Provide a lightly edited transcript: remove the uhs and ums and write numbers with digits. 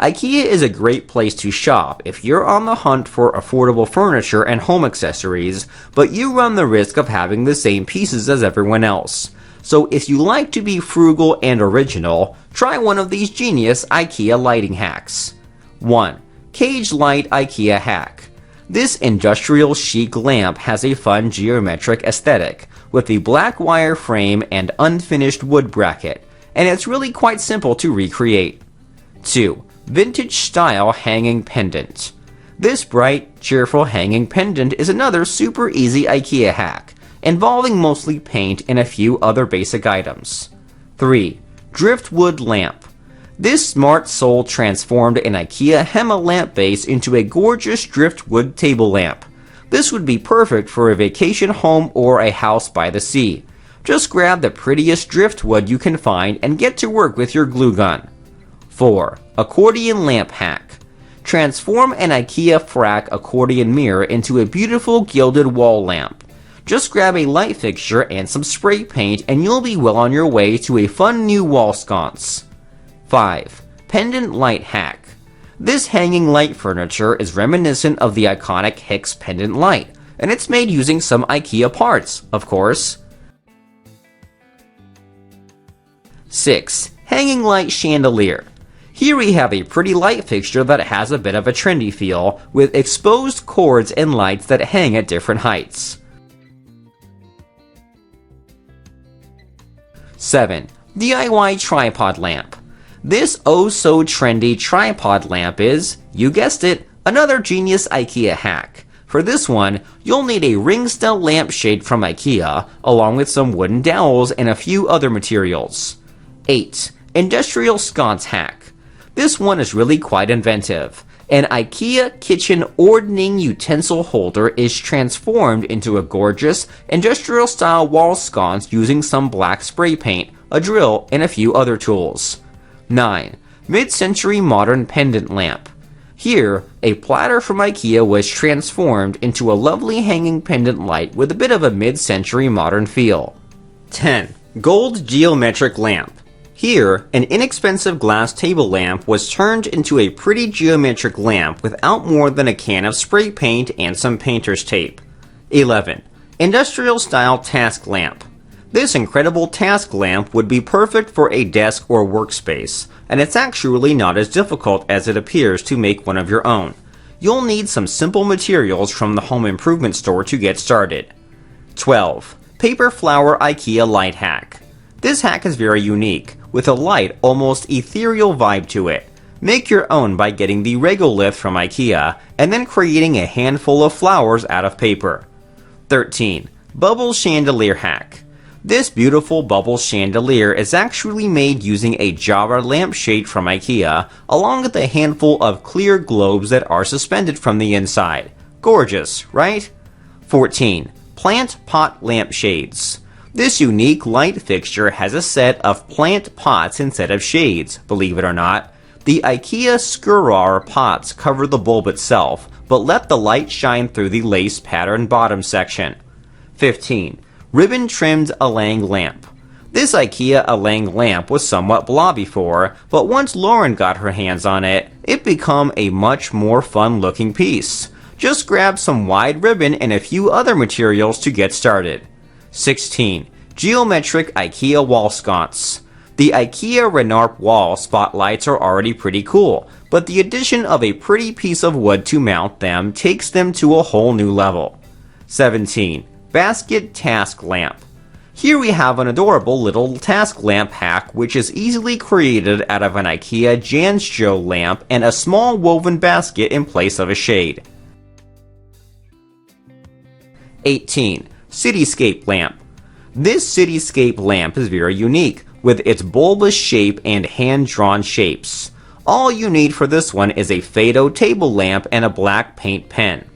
IKEA is a great place to shop if you're on the hunt for affordable furniture and home accessories, but you run the risk of having the same pieces as everyone else. So if you like to be frugal and original, try one of these genius IKEA lighting hacks. 1. Cage Light IKEA Hack. This industrial chic lamp has a fun geometric aesthetic, with a black wire frame and unfinished wood bracket, and it's really quite simple to recreate. 2. Vintage Style Hanging Pendant. This bright, cheerful hanging pendant is another super easy IKEA hack, involving mostly paint and a few other basic items. 3. Driftwood Lamp. This smart soul transformed an IKEA Hema lamp base into a gorgeous driftwood table lamp. This would be perfect for a vacation home or a house by the sea. Just grab the prettiest driftwood you can find and get to work with your glue gun. 4. Accordion Lamp Hack. Transform an IKEA frac accordion mirror into a beautiful gilded wall lamp. Just grab a light fixture and some spray paint and you'll be well on your way to a fun new wall sconce. 5. Pendant Light Hack. This hanging light furniture is reminiscent of the iconic Hicks pendant light, and it's made using some IKEA parts, of course. 6. Hanging Light Chandelier. Here we have a pretty light fixture that has a bit of a trendy feel, with exposed cords and lights that hang at different heights. 7. DIY Tripod Lamp. This oh-so-trendy tripod lamp is, you guessed it, another genius IKEA hack. For this one, you'll need a ring-style lampshade from IKEA, along with some wooden dowels and a few other materials. 8. Industrial Sconce Hack. This one is really quite inventive. An IKEA kitchen ordning utensil holder is transformed into a gorgeous, industrial-style wall sconce using some black spray paint, a drill, and a few other tools. 9. Mid-Century Modern Pendant Lamp. Here, a platter from IKEA was transformed into a lovely hanging pendant light with a bit of a mid-century modern feel. 10. Gold Geometric Lamp. Here, an inexpensive glass table lamp was turned into a pretty geometric lamp without more than a can of spray paint and some painter's tape. 11. Industrial Style Task Lamp. This incredible task lamp would be perfect for a desk or workspace, and it's actually not as difficult as it appears to make one of your own. You'll need some simple materials from the home improvement store to get started. 12. Paper Flower IKEA Light Hack. This hack is very unique, with a light, almost ethereal vibe to it. Make your own by getting the regolith from IKEA, and then creating a handful of flowers out of paper. 13. Bubble Chandelier Hack. This beautiful bubble chandelier is actually made using a Java lampshade from IKEA, along with a handful of clear globes that are suspended from the inside. Gorgeous, right? 14. Plant Pot Lampshades. This unique light fixture has a set of plant pots instead of shades, believe it or not. The IKEA Skurrar pots cover the bulb itself, but let the light shine through the lace pattern bottom section. 15. Ribbon Trimmed Elang Lamp. This IKEA Elang lamp was somewhat blah before, but once Lauren got her hands on it, it became a much more fun looking piece. Just grab some wide ribbon and a few other materials to get started. 16. Geometric IKEA Wall Sconce. The IKEA Renarp wall spotlights are already pretty cool, but the addition of a pretty piece of wood to mount them takes them to a whole new level. 17. Basket Task Lamp. Here we have an adorable little task lamp hack which is easily created out of an IKEA Jansjo lamp and a small woven basket in place of a shade. 18. Cityscape Lamp. This Cityscape lamp is very unique, with its bulbous shape and hand-drawn shapes. All you need for this one is a Fado table lamp and a black paint pen.